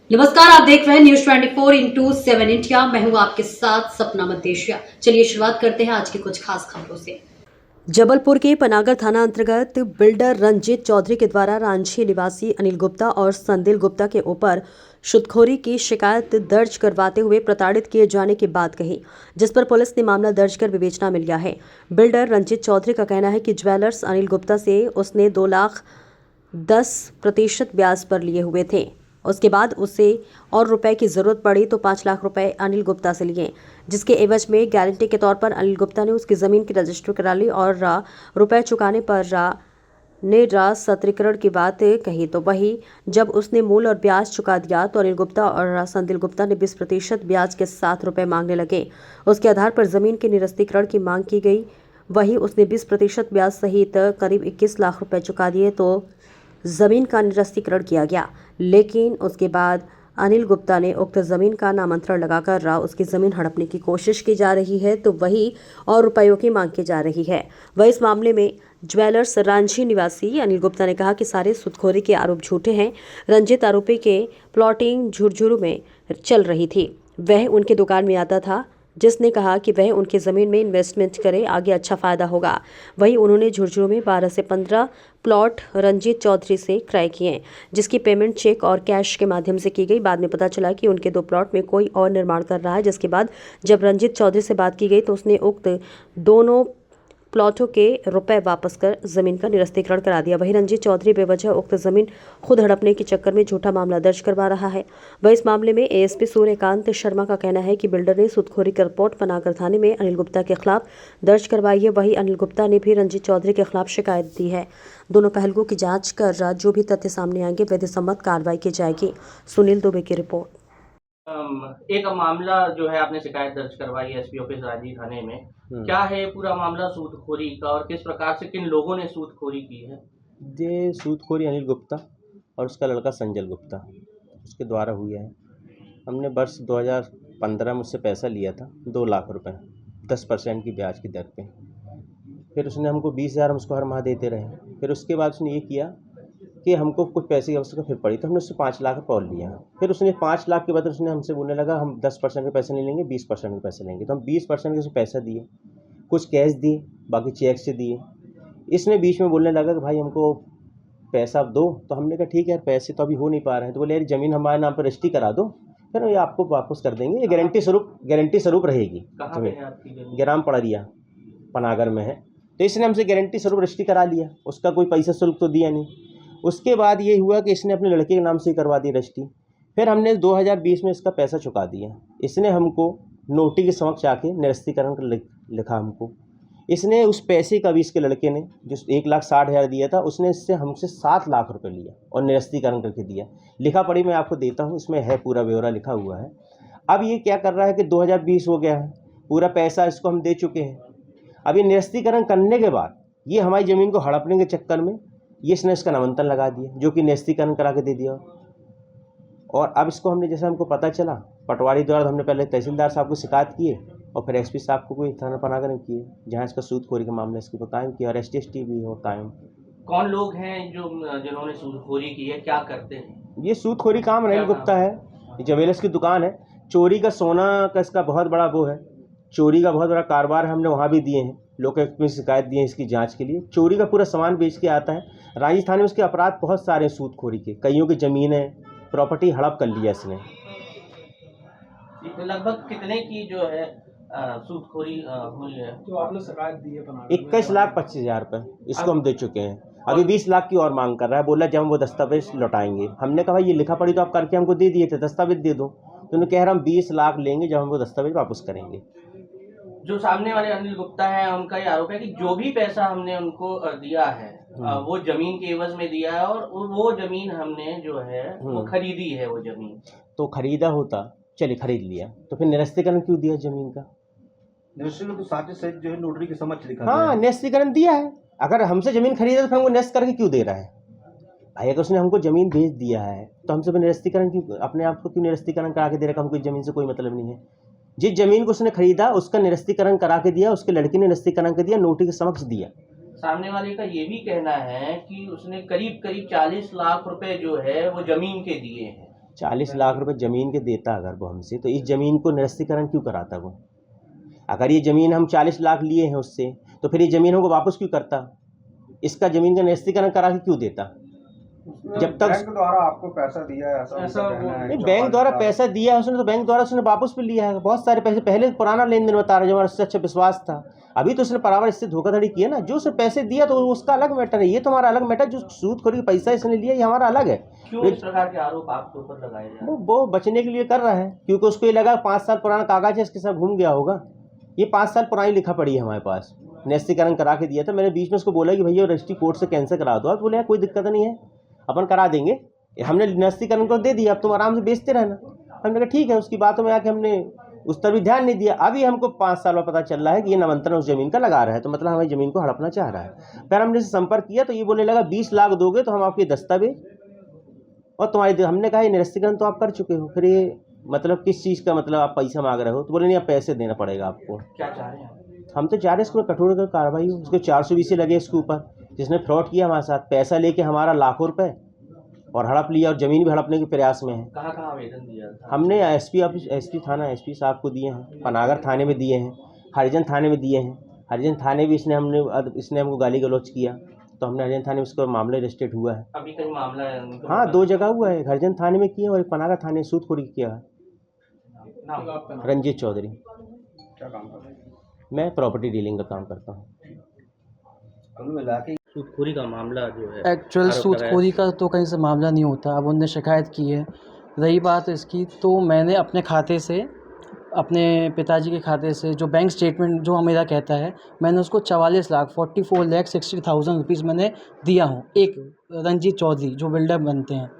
नमस्कार, आप देख रहे हैं न्यूज 24/7 इंडिया। मैं हूं आपके साथ सपना मदेशिया। चलिए शुरुआत करते हैं आज की कुछ खास खबरों से। जबलपुर के पनागर थाना अंतर्गत बिल्डर रंजीत चौधरी के द्वारा रांची निवासी अनिल गुप्ता और संदिल गुप्ता के ऊपर सुदखोरी की शिकायत दर्ज करवाते हुए प्रताड़ित किए जाने की बात कही, जिस पर पुलिस ने मामला दर्ज कर विवेचना में लिया है। बिल्डर रंजीत चौधरी का कहना है कि ज्वेलर्स अनिल गुप्ता से उसने 2,10% ब्याज पर लिए हुए थे। उसके बाद उसे और रुपए की जरूरत पड़ी तो 5 लाख रुपए अनिल गुप्ता से लिए, जिसके एवज में गारंटी के तौर पर अनिल गुप्ता ने उसकी जमीन की रजिस्ट्री करा ली और रुपए चुकाने पर ने सत्रीकरण की बात कही। तो वही जब उसने मूल और ब्याज चुका दिया तो अनिल गुप्ता और संदिल गुप्ता ने 20% ब्याज के साथ रुपए मांगने लगे। उसके आधार पर जमीन के निरस्तीकरण की मांग की गई। वही उसने 20% ब्याज सहित करीब 21 लाख रुपए चुका दिए तो जमीन का निरस्तीकरण किया गया, लेकिन उसके बाद अनिल गुप्ता ने उक्त जमीन का नामांतरण लगाकर उसकी जमीन हड़पने की कोशिश की जा रही है, तो वही और रुपयों की मांग की जा रही है। वह इस मामले में ज्वेलर्स रांची निवासी अनिल गुप्ता ने कहा कि सारे सुदखोरी के आरोप झूठे हैं। रंजित आरोपी के प्लॉटिंग झुरझुरू में चल रही थी। वह उनके दुकान में आता था, जिसने कहा कि वह उनकी ज़मीन में इन्वेस्टमेंट करे, आगे अच्छा फ़ायदा होगा। वहीं उन्होंने झुरझुरू में 12 से 15 प्लॉट रंजीत चौधरी से क्रय किए, जिसकी पेमेंट चेक और कैश के माध्यम से की गई। बाद में पता चला कि उनके 2 प्लॉट में कोई और निर्माण कर रहा है, जिसके बाद जब रंजीत चौधरी से बात की गई तो उसने उक्त दोनों प्लॉटों के रुपए वापस कर जमीन का निरस्तीकरण करा दिया। वहीं रंजीत चौधरी बेवजह उक्त जमीन खुद हड़पने के चक्कर में झूठा मामला दर्ज करवा रहा है। वह इस मामले में एएसपी सूर्यकांत शर्मा का कहना है कि बिल्डर ने सुदखोरी की रिपोर्ट पनागर थाने में अनिल गुप्ता के खिलाफ दर्ज करवाई है। वहीं अनिल गुप्ता ने भी रंजीत चौधरी के खिलाफ शिकायत दी है। दोनों पहलुओं की जांच कर जो भी तथ्य सामने आएंगे विधिसम्मत कार्रवाई की जाएगी। सुनील दुबे की रिपोर्ट। एक मामला जो है आपने शिकायत दर्ज करवाई है एसपी ऑफिस रांची थाने में। क्या है पूरा मामला सूदखोरी का और किस प्रकार से किन लोगों ने सूदखोरी की है? ये सूदखोरी अनिल गुप्ता और उसका लड़का संजय गुप्ता उसके द्वारा हुई है। हमने वर्ष 2015 में उससे पैसा लिया था 2 लाख रुपए 10% की ब्याज की दर पे। फिर उसने हमको 20,000 हम उसको हर माह देते रहे। फिर उसके बाद उसने ये किया कि हमको कुछ पैसे की आवश्यकता फिर पड़ी तो हमने उससे 5 लाख रुपये और लिया। फिर उसने 5 लाख के बाद उसने हमसे बोलने लगा हम 10% के पैसे नहीं लेंगे, 20% के पैसे लेंगे। तो हम 20% के उसे पैसा दिए, कुछ कैश दिए, बाकी चेक से दिए। इसने बीच में बोलने लगा कि भाई हमको पैसा दो। तो हमने कहा ठीक है यार, पैसे तो अभी हो नहीं पा रहे हैं। तो बोले यार ज़मीन हमारे नाम पर रजिस्ट्री करा दो, फिर ये आपको वापस कर देंगे, ये गारंटी स्वरूप रहेगी। कहाँ पे है आपकी जमीन? ग्राम पड़रिया पनागर में है। तो इसने हमसे गारंटी स्वरूप रजिस्ट्री करा लिया, उसका कोई पैसा शुल्क तो दिया नहीं। उसके बाद ये हुआ कि इसने अपने लड़के के नाम से ही करवा दी रजिस्ट्री। फिर हमने 2020 में इसका पैसा चुका दिया। इसने हमको नोटिस के समक्ष आके निरस्तीकरण कर लिखा हमको। इसने उस पैसे का भी इसके लड़के ने जो 1,60,000 दिया था, उसने इससे हमसे 7 लाख रुपए लिया और निरस्तीकरण करके दिया। लिखा पढ़ी मैं आपको देता हूँ, इसमें है पूरा ब्यौरा लिखा हुआ है। अब ये क्या कर रहा है कि 2020 हो गया है, पूरा पैसा इसको हम दे चुके हैं। अब ये निरस्तीकरण करने के बाद ये हमारी ज़मीन को हड़पने के चक्कर में ये इसने इसका नामांकन लगा दिया, जो कि निरस्तीकरण करा के दे दिया। और अब इसको हमने जैसा हमको पता चला पटवारी द्वारा, तो हमने पहले तहसीलदार साहब को शिकायत किए और फिर एसपी साहब को कोई थाना पनागर में किए, जहाँ इसका सूदखोरी का मामला इसके ऊपर कायम किया और ST भी हो कायम। कौन लोग हैं जो जिन्होंने सूदखोरी की है, क्या करते हैं? ये सूदखोरी काम अनिल गुप्ता है, ज्वेलर्स की दुकान है, चोरी का सोना का इसका बहुत बड़ा वो है, चोरी का बहुत बड़ा कारोबार है। हमने वहाँ भी दिए हैं, लोकायुक्त में शिकायत दी है इसकी जांच के लिए। चोरी का पूरा सामान बेच के आता है। रांची थाने में उसके अपराध बहुत सारे हैं सूदखोरी के, कईयों की ज़मीन है, प्रॉपर्टी हड़प कर लिया इसने। लगभग कितने की जो है सूदखोरी हुई है जो आपने शिकायत दी है? 21,25,000 रुपये इसको हम दे चुके हैं। अभी 20 लाख की और मांग कर रहा है, बोला जब हम वो दस्तावेज लौटाएंगे। हमने कहा भाई ये लिखा पढ़ी तो आप करके हमको दे दिए थे, दस्तावेज दे दो। तो उन्होंने कह रहा हम 20 लाख लेंगे जब हम वो दस्तावेज वापस करेंगे। जो सामने वाले अनिल गुप्ता है उनका ये आरोप है कि जो भी पैसा हमने उनको दिया है वो जमीन के एवज में दिया है और वो जमीन हमने जो है वो खरीदी है। वो जमीन तो खरीदा होता, चलिए खरीद लिया, तो फिर निरस्तीकरण क्यों दिया जमीन का? निरस्तीकरण तो साजिश सहित जो है नोटरी के समक्ष लिखा हाँ, निरस्तीकरण दिया है। अगर हमसे जमीन खरीदा तो फिर हमको निरस्त करके क्यों दे रहा है भाई? अगर उसने हमको जमीन बेच दिया है तो हमसे फिर निरस्तीकरण क्यों, अपने आप को क्यों निरस्तीकरण करा के दे रहा है? हमको इस जमीन से कोई मतलब नहीं है। जिस जमीन को उसने खरीदा उसका निरस्तीकरण करा के दिया, उसके लड़के ने निरस्तीकरण कर दिया, नोटिस के समक्ष दिया। सामने वाले का ये भी कहना है कि उसने करीब 40 लाख रुपए जो है वो जमीन के दिए हैं। 40 लाख रुपए ज़मीन के देता अगर वो हमसे, तो इस ज़मीन को निरस्तीकरण क्यों कराता वो? अगर ये ज़मीन हम 40 लाख लिए हैं उससे, तो फिर ये ज़मीन हमको वापस क्यों करता? इसका ज़मीन का निरस्तीकरण करा के क्यों देता? जब तक बैंक द्वारा आपको पैसा दिया है ऐसा उनका कहना है। नहीं, बैंक द्वारा पैसा दिया है उसने, तो बैंक द्वारा उसने वापस भी लिया है बहुत सारे पैसे। पहले पुराना लेन देन बता रहा है, जब उससे अच्छा विश्वास था। अभी तो उसने बराबर इससे धोखाधड़ी किया ना। जो उसने पैसे दिया तो उसका अलग मैटर है, ये तो हमारा अलग मैटर। जो सूदखोरी का पैसा इसने लिया ये हमारा अलग है। क्यों इस प्रकार के आरोप आपके ऊपर लगाए जा रहे हैं? वो बचने के लिए कर रहा है, क्योंकि उसको ये लगा 5 साल पुराना कागज है इसके साथ घूम गया होगा। ये 5 साल पुरानी लिखा पड़ी है हमारे पास, निरस्तीकरण करा के दिया था। मैंने बीच में उसको बोला कि भैया रजिस्ट्री कोर्ट से कैंसिल करा दो। आप बोले कोई दिक्कत नहीं है, अपन करा देंगे। हमने निरस्तीकरण को दे दिया, अब तुम आराम से बेचते रहना। हमने कहा ठीक है। उसकी बातों में आके हमने उस तरफ भी ध्यान नहीं दिया। अभी हमको 5 साल में पता चल रहा है कि ये निमंत्रण उस ज़मीन का लगा रहा है, तो मतलब हमारी ज़मीन को हड़पना चाह रहा है। फिर हमने संपर्क किया तो ये बोलने लगा 20 लाख दोगे तो हम आपके दस्तावेज और तुम्हारी, हमने कहा ये निरस्तीकरण तो आप कर चुके हो, फिर ये मतलब किस चीज़ का मतलब आप पैसा मांग रहे हो? तो बोले नहीं, आप पैसे देना पड़ेगा आपको। क्या चाह रहे हैं? हम तो चाह रहे हैं इसको कठोर कर कार्रवाई हो। उसको 420 से लगे इसके ऊपर, जिसने फ्रॉड किया हमारे साथ, पैसा लेके हमारा लाखों रुपए और हड़प लिया, और ज़मीन भी हड़पने के प्रयास में है। कहाँ कहाँ आवेदन दिया था? हमने एसपी ऑफिस, एसपी थाना एसपी साहब को दिए हैं, पनागर थाने में दिए हैं, हरिजन थाने में दिए हैं। हरिजन थाने भी इसने हमको गाली गलौज किया, तो हमने हरिजन थाने में इसका मामला रजिस्टर्ड हुआ है। अभी कहीं मामला है उनके हाँ, ऊपर? 2 जगह हुआ है, हरिजन थाने में किया और एक पनागर थाने सूदखोरी किया है। नाम? रंजीत चौधरी। क्या काम कर रहे हैं? मैं प्रॉपर्टी डीलिंग का काम करता हूँ। कुल मिला के सूदखोरी का मामला जो है, एक्चुअल आरोप लगाया। सूदखोरी का तो कहीं से मामला नहीं होता। अब उनने शिकायत की है। रही बात इसकी, तो मैंने अपने खाते से, अपने पिताजी के खाते से जो बैंक स्टेटमेंट जो मेरा कहता है, मैंने उसको 44,44,60,000 रुपीज़ मैंने दिया हूँ एक रंजीत चौधरी जो बिल्डर बनते हैं,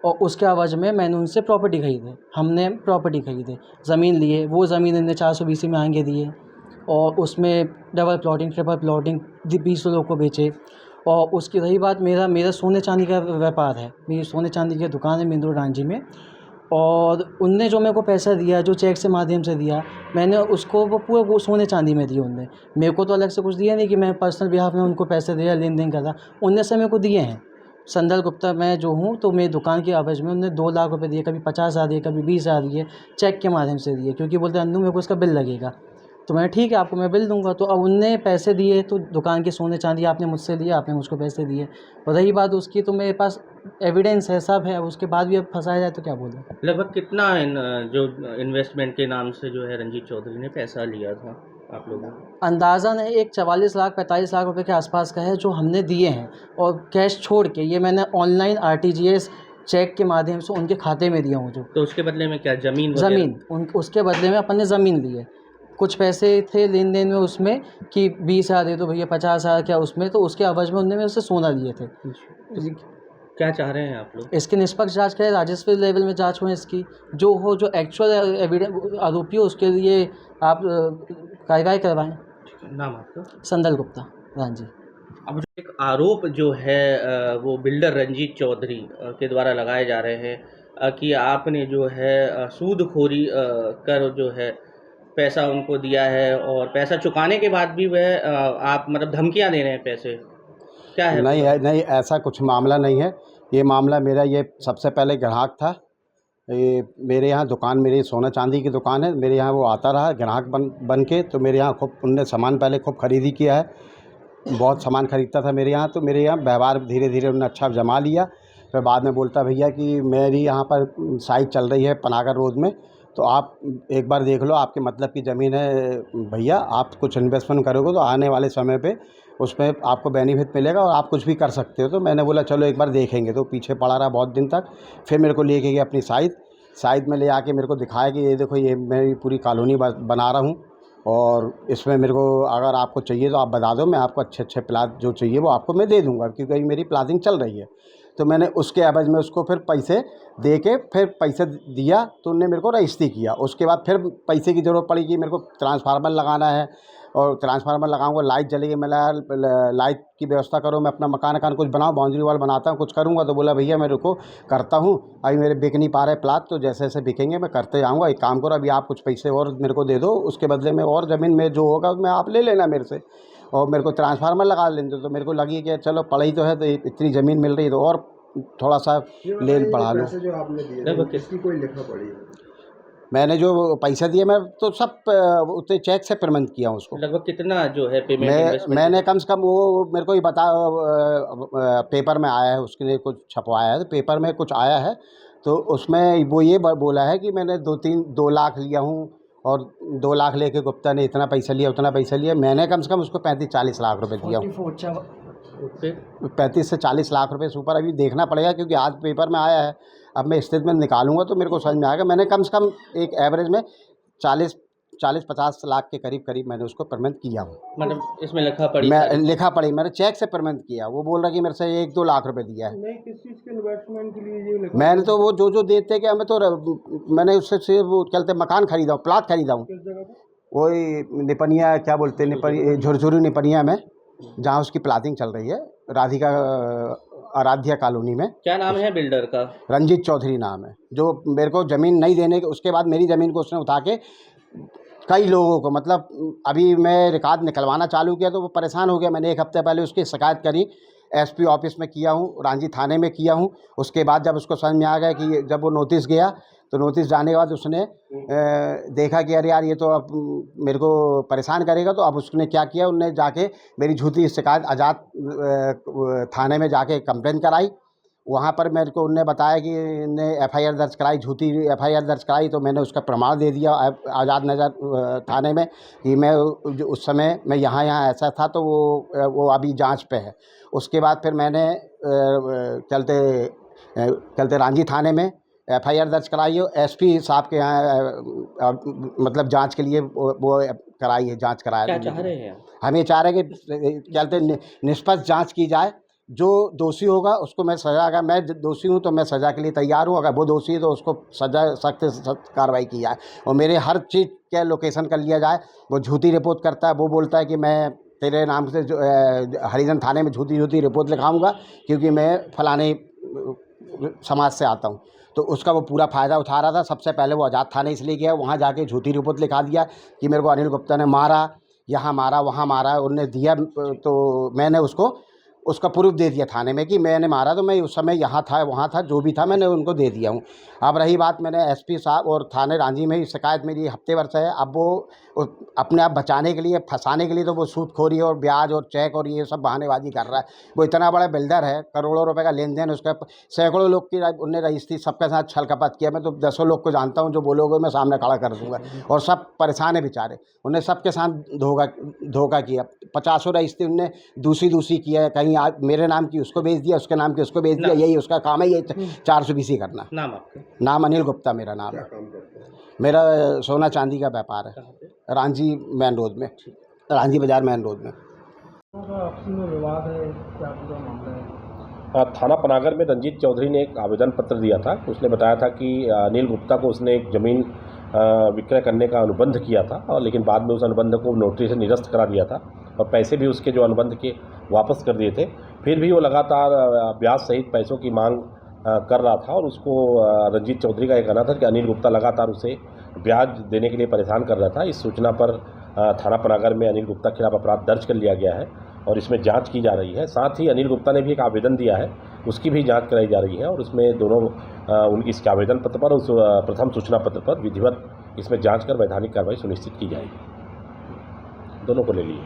और उसके एवज में मैंने उनसे प्रॉपर्टी खरीदे। हमने प्रॉपर्टी खरीदे, ज़मीन लिए। वो ज़मीन इन्हें 420 में आगे दिए, और उसमें डबल प्लॉटिंग ट्रिपल प्लॉटिंग 20 लोगों को बेचे। और उसकी रही बात, मेरा सोने चांदी का व्यापार है, मेरी सोने चांदी की दुकान है मिंदुर डांजी में। और उनने जो मेरे को पैसा दिया, जो चेक से माध्यम से दिया, मैंने उसको वो पूरा वो सोने चांदी में दिए। उनने मेरे को तो अलग से कुछ दिया नहीं कि मैं पर्सनल बिहाफ में उनको पैसे दिया, लेन देन करा। उनने से मेरे को दिए हैं। संदल गुप्ता मैं जो हूँ, तो मेरी दुकान की एवज में उन्होंने 2 लाख रुपए दिए, कभी 50,000 दिए, कभी 20,000 दिए, चेक के माध्यम से दिए, क्योंकि बोलते अंदू मेरे को इसका बिल लगेगा। तो मैंने ठीक है, आपको मैं बिल दूंगा। तो अब उनने पैसे दिए, तो दुकान के सोने चांदी आपने मुझसे लिए, आपने मुझको पैसे दिए। और रही बात उसकी, तो मेरे पास एविडेंस है, सब है। उसके बाद भी अब फंसाया जाए तो क्या बोलें। लगभग कितना जो इन्वेस्टमेंट के नाम से जो है रंजीत चौधरी ने पैसा लिया था आप लोगों ने? अंदाज़न है एक 44 लाख 45 लाख रुपए के आसपास का है जो हमने दिए हैं, और कैश छोड़ के ये मैंने ऑनलाइन RTGS चेक के माध्यम से उनके खाते में दिया हूँ। जो तो उसके बदले में क्या ज़मीन वगैरह? उसके बदले में अपन ने ज़मीन लिए। कुछ पैसे थे लेन देन में उसमें कि 20,000 दे दो भैया, 50,000 क्या उसमें, तो उसके एवज में उन्होंने मेरे से सोना लिए थे। क्या चाह रहे हैं आप लोग? इसकी निष्पक्ष जांच करें, राजस्व लेवल में जांच हो इसकी, जो हो, जो एक्चुअल एविडेंस आरोपी हो उसके लिए आप कार्रवाई करवाएं। नाम आपका? संदल गुप्ता रांझी। अब जो एक आरोप जो है वो बिल्डर रंजीत चौधरी के द्वारा लगाए जा रहे हैं कि आपने जो है सूदखोरी कर जो है पैसा उनको दिया है, और पैसा चुकाने के बाद भी वह आप मतलब धमकियां दे रहे हैं पैसे, क्या है? नहीं, ऐसा कुछ मामला नहीं है। ये मामला मेरा, ये सबसे पहले ग्राहक था। ये मेरे यहाँ दुकान, मेरी सोना चांदी की दुकान है, मेरे यहाँ वो आता रहा ग्राहक बन के। तो मेरे यहाँ खूब उनने सामान पहले खूब खरीदी किया है, बहुत सामान खरीदता था मेरे यहाँ। तो मेरे यहाँ व्यवहार धीरे धीरे उन्होंने अच्छा जमा लिया। फिर बाद में बोलता भैया कि मेरी यहाँ पर साइट चल रही है पनागर रोड में, तो आप एक बार देख लो, आपके मतलब की ज़मीन है भैया, आप कुछ इन्वेस्टमेंट करोगे तो आने वाले समय पे उसमें आपको बेनिफिट मिलेगा और आप कुछ भी कर सकते हो। तो मैंने बोला चलो एक बार देखेंगे। तो पीछे पड़ा रहा बहुत दिन तक। फिर मेरे को लेके गया अपनी साइट में ले आके मेरे को दिखाया कि ये देखो, ये मेरी पूरी कॉलोनी बना रहा हूँ, और इसमें मेरे को अगर आपको चाहिए तो आप बता दो, मैं आपको अच्छे प्लाट जो चाहिए वो आपको मैं दे दूँगा, क्योंकि मेरी प्लाटिंग चल रही है। तो मैंने उसके एवज में उसको फिर पैसे दे के फिर पैसे दिया, तो उनने मेरे को रजिस्ट्री किया। उसके बाद फिर पैसे की ज़रूरत पड़ी कि मेरे को ट्रांसफार्मर लगाना है, और ट्रांसफार्मर लगाऊंगा, लाइट जलेगी, मैं लाइट की व्यवस्था करो, मैं अपना मकान कुछ बनाऊँ, बाउंड्री वॉल बनाता हूँ, कुछ करूँगा। तो बोला भैया मेरे को करता हूँ, अभी मेरे बिक नहीं पा रहे प्लाट, तो जैसे जैसे बिकेंगे मैं करते जाऊँगा। एक काम करो, अभी आप कुछ पैसे और मेरे को दे दो, उसके बदले में और ज़मीन में जो होगा मैं आप ले लेना मेरे से, और मेरे को ट्रांसफार्मर लगा लेंगे। तो मेरे को लगी कि चलो पढ़ाई तो है, तो इतनी ज़मीन मिल रही है तो और थोड़ा सा लेन बढ़ा लूँ। पैसे जो आपने दिए लगभग थे, इसकी कोई लिखा पड़ी है? मैंने जो पैसे दिए मैं तो सब उतने चेक से पेमेंट किया हूँ उसको। लगभग कितना जो है पेमेंट इन्वेस्टमेंट? मैंने कम से कम वो मेरे को ही बता पेपर में आया है, उसके लिए कुछ छपवाया है तो पेपर में कुछ आया है, तो उसमें वो ये बोला है कि मैंने 2 लाख लिया हूँ और 2 लाख लेके गुप्ता ने इतना पैसा लिया उतना पैसा लिया। मैंने कम से कम उसको 35-40 लाख रुपए दिया हूँ। 35 से 40 लाख रुपए से ऊपर अभी देखना पड़ेगा, क्योंकि आज पेपर में आया है। अब मैं स्टेटमेंट निकालूंगा तो मेरे को समझ में आएगा। मैंने कम से कम एक एवरेज में 40-50 लाख के करीब मैंने उसको पेमेंट किया हूँ। मतलब इसमें लिखा पड़ी? मैं लिखा पड़ी, मैंने चेक से पेमेंट किया। वो बोल रहा कि मेरे से 1-2 लाख रुपए दिया है। नहीं, किस चीज़ के इन्वेस्टमेंट के लिए ये लिखा? मैंने तो वो जो देते कि हमें तो मैंने उससे सिर्फ वो चलते मकान खरीदा हूँ, प्लाट खरीदा हूँ। किस जगह पे? वही निपनिया, क्या बोलते हैं, झुरझुरी निपनिया में, जहाँ उसकी प्लाटिंग चल रही है, राधिका आराध्या कॉलोनी में। क्या नाम है बिल्डर का? रंजीत चौधरी नाम है। जो मेरे को ज़मीन नहीं देने के उसके बाद मेरी ज़मीन को उसने उठा के कई लोगों को, मतलब अभी मैं रिकॉर्ड निकलवाना चालू किया तो वो परेशान हो गया। मैंने 1 हफ्ते पहले उसकी शिकायत करी, एसपी ऑफिस में किया हूँ, रांझी थाने में किया हूँ। उसके बाद जब उसको समझ में आ गया कि जब वो नोटिस गया तो नोटिस जाने के बाद उसने देखा कि अरे यार ये तो अब मेरे को परेशान करेगा, तो अब उसने क्या किया, उनने जाके मेरी झूठी शिकायत आज़ाद थाने में जाके कंप्लेन कराई। वहाँ पर मेरे को उनने बताया कि इनने एफआईआर दर्ज कराई, झूठी एफआईआर दर्ज कराई, तो मैंने उसका प्रमाण दे दिया आज़ाद नगर थाने में कि मैं उस समय मैं यहाँ ऐसा था, तो वो अभी जांच पे है। उसके बाद फिर मैंने चलते रांझी थाने में एफआईआर दर्ज कराई है। एसपी साहब के यहाँ मतलब जांच के लिए वो कराई है, जांच कराया। क्या चाह रहे हैं? हम ये चाह रहे हैं कि चलते निष्पक्ष जांच की जाए। जो दोषी होगा उसको मैं सज़ा, अगर मैं दोषी हूँ तो मैं सज़ा के लिए तैयार हूँ, अगर वो दोषी है तो उसको सज़ा सख्त से सख्त कार्रवाई की जाए और मेरे हर चीज़ के लोकेशन कर लिया जाए। वो झूठी रिपोर्ट करता है, वो बोलता है कि मैं तेरे नाम से हरिजन थाने में झूठी रिपोर्ट लिखाऊंगा क्योंकि मैं फलाने समाज से आता हूँ, तो उसका वो पूरा फ़ायदा उठा रहा था। सबसे पहले वो आज़ाद थाने इसलिए गया, वहाँ जाके झूठी रिपोर्ट लिखा दिया कि मेरे को अनिल गुप्ता ने मारा, यहाँ मारा, वहाँ मारा। उन्होंने दिया तो मैंने उसका प्रूफ दे दिया थाने में कि मैंने मारा, तो मैं उस समय यहाँ था, वहाँ था, जो भी था मैंने उनको दे दिया हूँ। अब रही बात, मैंने एसपी साहब और थाने रांझी में ही शिकायत मेरी हफ्ते भर से है। अब वो अपने आप बचाने के लिए, फंसाने के लिए तो वो सूदखोरी और ब्याज और चेक और ये सब बहानेबाजी कर रहा है। वो इतना बड़ा बिल्डर है, करोड़ों रुपए का लेन देन, उसका सैकड़ों लोग की उनने रजिस्ट्री सबके साथ छल कपट किया। मैं तो 10 लोग को जानता हूँ, जो बोलोगे मैं सामने खड़ा कर दूँगा, और सब परेशान है बेचारे। उन्हें सबके साथ धोखा किया। 50 रजिस्ट्री उनने दूसरी किया, कहीं आज मेरे नाम की उसको भेज दिया, उसके नाम की उसको भेज दिया। यही उसका काम है, ये 420 करना। नाम आपका? नाम अनिल गुप्ता मेरा नाम है। मेरा सोना चांदी का व्यापार है, रांझी मेन रोड में, रांझी बाजार मेन रोड में। आपसी में विवाद है, क्या पूरा मामला है? थाना पनागर में रंजीत चौधरी ने एक आवेदन पत्र दिया था। उसने बताया था कि अनिल गुप्ता को उसने एक ज़मीन विक्रय करने का अनुबंध किया था, और लेकिन बाद में उस अनुबंध को नोटिस से निरस्त करा दिया था और पैसे भी उसके जो अनुबंध के वापस कर दिए थे। फिर भी वो लगातार ब्याज सहित पैसों की मांग कर रहा था, और उसको रंजीत चौधरी का ये कहना था कि अनिल गुप्ता लगातार उसे ब्याज देने के लिए परेशान कर रहा था। इस सूचना पर थाना पनागर में अनिल गुप्ता के खिलाफ अपराध दर्ज कर लिया गया है और इसमें जांच की जा रही है। साथ ही अनिल गुप्ता ने भी एक आवेदन दिया है, उसकी भी जांच कराई जा रही है, और उसमें दोनों इसके आवेदन पत्र पर, उस प्रथम सूचना पत्र पर विधिवत इसमें जांच कर वैधानिक कार्रवाई सुनिश्चित की जाएगी। दोनों को ले लिए।